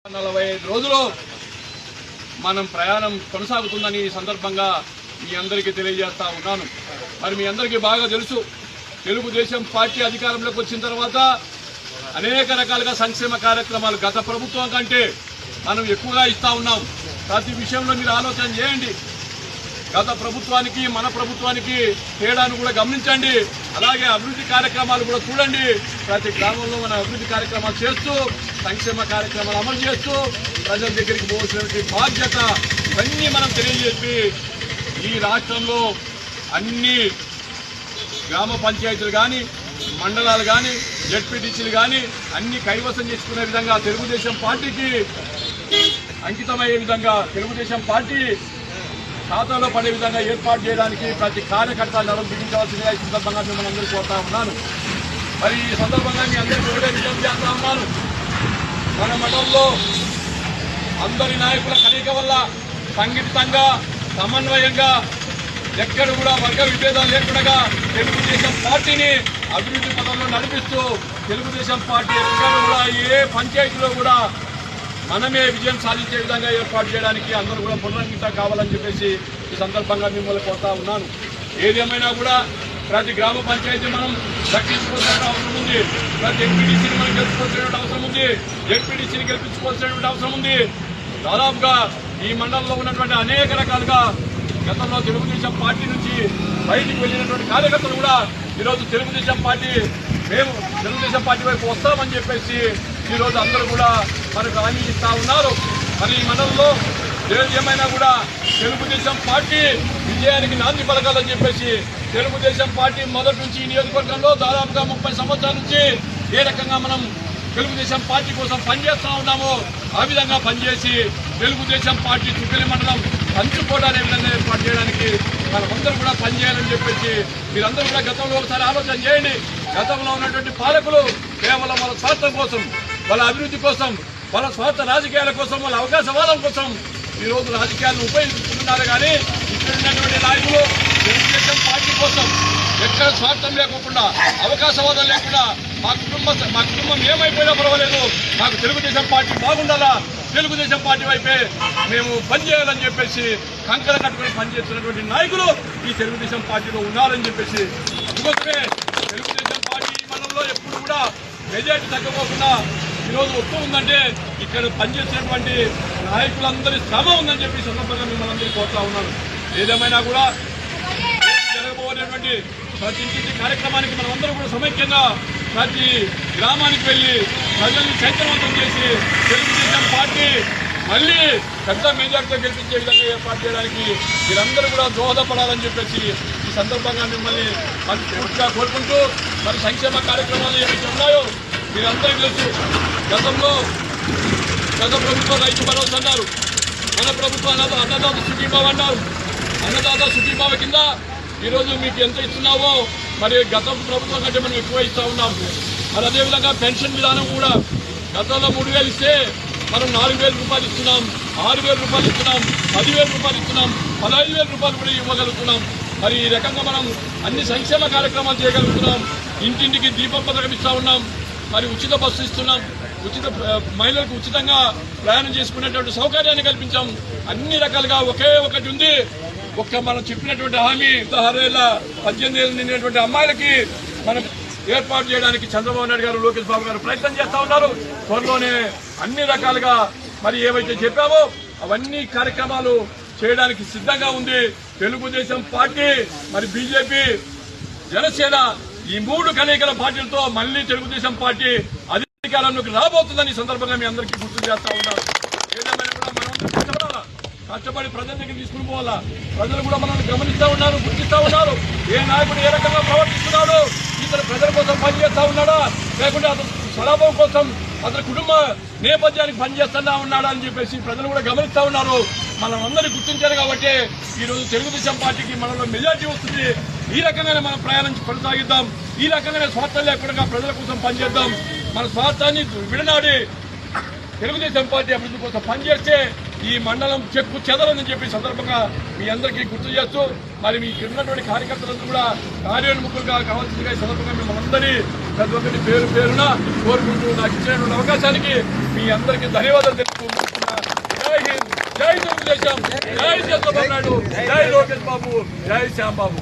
45 రోజులు మనం ప్రయాణం కొనసాగుతుందని ఈ సందర్భంగా మీ అందరికీ తెలియజేస్తా ఉన్నాను. మరి మీ అందరికీ బాగా తెలుసు, తెలుగుదేశం పార్టీ అధికారంలోకి వచ్చిన తర్వాత అనేక రకాలుగా సంక్షేమ కార్యక్రమాలు గత ప్రభుత్వం కంటే మనం ఎక్కువగా ఇస్తా ఉన్నాం. ప్రతి విషయంలో మీరు ఆలోచన చేయండి. గత ప్రభుత్వానికి మన ప్రభుత్వానికి తేడాను కూడా గమనించండి. అలాగే అభివృద్ధి కార్యక్రమాలు కూడా చూడండి. ప్రతి గ్రామంలో మన అభివృద్ధి కార్యక్రమాలు చేస్తూ సంక్షేమ కార్యక్రమాలు అమలు చేస్తూ ప్రజల దగ్గరికి పోవాల్సినటువంటి బాధ్యత ఇవన్నీ మనం తెలియజేసి ఈ రాష్ట్రంలో అన్ని గ్రామ పంచాయతీలు కానీ మండలాలు కానీ జెడ్పీటీసీలు కానీ అన్ని కైవసం చేసుకునే విధంగా తెలుగుదేశం పార్టీకి అంకితమయ్యే విధంగా తెలుగుదేశం పార్టీ ఖాతాలో పడే విధంగా ఏర్పాటు చేయడానికి ప్రతి కార్యకర్త నడుము బిగించవలసిందిగా ఈ సందర్భంగా మిమ్మల్ని అందరూ కోరుతా ఉన్నాను. మరి ఈ సందర్భంగా మీ అందరికీ ఒకటే విజ్ఞప్తి చేస్తా ఉన్నాను. మన మండలంలో అందరి నాయకుల కలయిక వల్ల సంఘటితంగా సమన్వయంగా ఎక్కడ కూడా వర్గ విభేదాలు లేకుండా తెలుగుదేశం పార్టీని అభివృద్ధి పథంలో నడిపిస్తూ తెలుగుదేశం పార్టీ ఎక్కడ కూడా ఏ పంచాయతీలో కూడా మనమే విజయం సాధించే విధంగా ఏర్పాటు చేయడానికి అందరూ కూడా పునరంకితం కావాలని చెప్పేసి ఈ సందర్భంగా మిమ్మల్ని కోరుతా ఉన్నాను. ఏదేమైనా కూడా ప్రతి గ్రామ పంచాయతీ మనం దక్కించుకోవాల్సిన అవసరం ఉంది. ప్రతి ఎంపీడీసీని మనం గెలుచుకోవాల్సినటువంటి అవసరం ఉంది. జెడ్పీడీసీని గెలిపించుకోవాల్సినటువంటి అవసరం ఉంది. దాదాపుగా ఈ మండలంలో ఉన్నటువంటి అనేక రకాలుగా గతంలో తెలుగుదేశం పార్టీ నుంచి బయటికి వెళ్ళినటువంటి కార్యకర్తలు కూడా ఈరోజు తెలుగుదేశం పార్టీ మేము తెలుగుదేశం పార్టీ వైపు వస్తామని చెప్పేసి ఈరోజు అందరూ కూడా మనకు హామీ ఇస్తా ఉన్నారు. మరి ఈ మండలంలో ఏమైనా కూడా తెలుగుదేశం పార్టీ విజయానికి నాంది పలకాలని చెప్పేసి తెలుగుదేశం పార్టీ మొదటి నుంచి ఈ నియోజకవర్గంలో దాదాపుగా 30 సంవత్సరాల నుంచి ఏ రకంగా మనం తెలుగుదేశం పార్టీ కోసం పనిచేస్తూ ఉన్నామో ఆ విధంగా పనిచేసి తెలుగుదేశం పార్టీ చుక్కలి మండలం పంచుకోట అనే విధంగా ఏర్పాటు చేయడానికి మనమందరూ కూడా పనిచేయాలని చెప్పేసి మీరందరూ కూడా గతంలో ఒకసారి ఆలోచన చేయండి. గతంలో ఉన్నటువంటి పాలకులు కేవలం వాళ్ళ స్వార్థం కోసం, వాళ్ళ అభివృద్ధి కోసం, వాళ్ళ స్వార్థ రాజకీయాల కోసం, వాళ్ళ అవకాశవాదం కోసం ఈరోజు రాజకీయాలను ఉపయోగించుకుంటున్నారు. కానీ ఇక్కడ ఉన్నటువంటి నాయకులు తెలుగుదేశం పార్టీ కోసం ఎక్కడ స్వార్థం లేకుండా, అవకాశవాదం లేకుండా మా కుటుంబం ఏమైపోయినా పర్వాలేదు, మాకు తెలుగుదేశం పార్టీ బాగుండాలా, తెలుగుదేశం పార్టీ వైపే మేము పనిచేయాలని చెప్పేసి కంకర కట్టుకుని పనిచేస్తున్నటువంటి నాయకులు ఈ తెలుగుదేశం పార్టీలో ఉన్నారని చెప్పేసి అందుకోసమే తెలుగుదేశం పార్టీ మండలంలో ఎప్పుడు కూడా మెజార్టీ తగ్గపోకుండా ఈరోజు వస్తూ ఉందంటే ఇక్కడ పనిచేసినటువంటి నాయకులందరి శ్రమ ఉందని చెప్పి సందర్భంగా మిమ్మల్ని అందరికీ కోరుతా ఉన్నాను. ఏదేమైనా కూడా జరగబోయేటువంటి ప్రతి ఇంటి కార్యక్రమానికి మనమందరూ కూడా సమైక్యంగా ప్రతి గ్రామానికి వెళ్ళి ప్రజల్ని చైతన్యవంతం చేసి తెలుగుదేశం పార్టీ మళ్ళీ పెద్ద మెజార్టీతో గెలిపించే విధంగా ఏర్పాటు చేయడానికి మీరందరూ కూడా దోహదపడాలని చెప్పేసి ఈ సందర్భంగా మిమ్మల్ని పూర్తిగా కోరుకుంటూ మరి సంక్షేమ కార్యక్రమాలు ఏవైతే ఉన్నాయో మీరందరికీ తెలుసు. గత ప్రభుత్వం రైతు భరోసా అన్నారు, మన ప్రభుత్వం అన్నదాత సుఖీభావ అన్నారు. అన్నదాత సుఖీభావ కింద ఈరోజు మీకు ఎంత ఇస్తున్నావో మరి గత ప్రభుత్వం కంటే మనం ఎక్కువ ఇస్తా ఉన్నాం. మరి అదేవిధంగా పెన్షన్ విధానం కూడా గతంలో 3,000 ఇస్తే మనం 4,000 రూపాయలు ఇస్తున్నాం, 6,000 రూపాయలు ఇస్తున్నాం, 10,000 రూపాయలు ఇస్తున్నాం, 15,000 రూపాయలు కూడా ఇవ్వగలుగుతున్నాం. మరి ఈ రకంగా మనం అన్ని సంక్షేమ కార్యక్రమాలు చేయగలుగుతున్నాం. ఇంటింటికి దీపం పథకం ఇస్తా ఉన్నాం, మరి ఉచిత బస్సు ఇస్తున్నాం, మహిళలకు ఉచితంగా ప్రయాణం చేసుకునేటువంటి సౌకర్యాన్ని కల్పించాం. అన్ని రకాలుగా ఒకే ఒకటి ఉంది, మనం చెప్పినటువంటి హామీ 18 ఏళ్ళు నిండినటువంటి అమ్మాయిలకి మనం ఏర్పాటు చేయడానికి చంద్రబాబు నాయుడు గారు, లోకేష్ బాబు గారు ప్రయత్నం చేస్తా ఉన్నారు. త్వరలోనే అన్ని రకాలుగా మరి ఏవైతే చెప్పామో అవన్నీ కార్యక్రమాలు చేయడానికి సిద్ధంగా ఉంది తెలుగుదేశం పార్టీ. మరి బీజేపీ, జనసేన ఈ 3 కలయికల పార్టీలతో మళ్లీ తెలుగుదేశం పార్టీ అధికారంలోకి రాబోతుందని సందర్భంగా మీ అందరికీ గుర్తు చేస్తా ఉన్నారు. ఏదేమైనా కూడా మనం కష్టపడి ప్రజల దగ్గర తీసుకుని పోవాలా. ప్రజలు కూడా మనల్ని గమనిస్తూ ఉన్నారు, గుర్తిస్తూ ఉన్నారు. ఏ నాయకుడు ఏ రకంగా ప్రవర్తిస్తున్నాడు, ఇతర ప్రజల కోసం పనిచేస్తా ఉన్నాడా లేకుంటే అతను స్వలాభం కోసం అతని కుటుంబ నేపథ్యానికి పనిచేస్తున్నా ఉన్నాడా అని చెప్పేసి ప్రజలు కూడా గమనిస్తూ ఉన్నారు. మనం అందరినీ గుర్తించారు కాబట్టి ఈరోజు తెలుగుదేశం పార్టీకి మనలో మెజార్టీ వస్తుంది. ఈ రకంగానే మనం ప్రయాణం కొనసాగిద్దాం. ఈ రకంగానే స్వార్థం లేకుండా ప్రజల కోసం పనిచేద్దాం. మన స్వార్థాన్ని విడనాడి తెలుగుదేశం పార్టీ అభివృద్ధి కోసం పనిచేస్తే ఈ మండలం చెక్కు చెదరని చెప్పి సందర్భంగా మీ అందరికీ గుర్తు చేస్తూ మరి మీకు ఉన్నటువంటి కార్యకర్తలందరూ కూడా కార్యోన్ముఖులుగా కావాల్సిందిగా ఈ సందర్భంగా మిమ్మల్ని అందరినీ ప్రతి ఒక్కటి పేరు పేరున కోరుకుంటూ నాకు ఇచ్చినటువంటి అవకాశానికి మీ అందరికీ ధన్యవాదాలు తెలుపుకుంటున్నా. జై హింద్, జై తెలుగుదేశం, జై చంద్రబాబు నాయుడు, జై లోకేష్ బాబు, జై శ్యామ్ బాబు.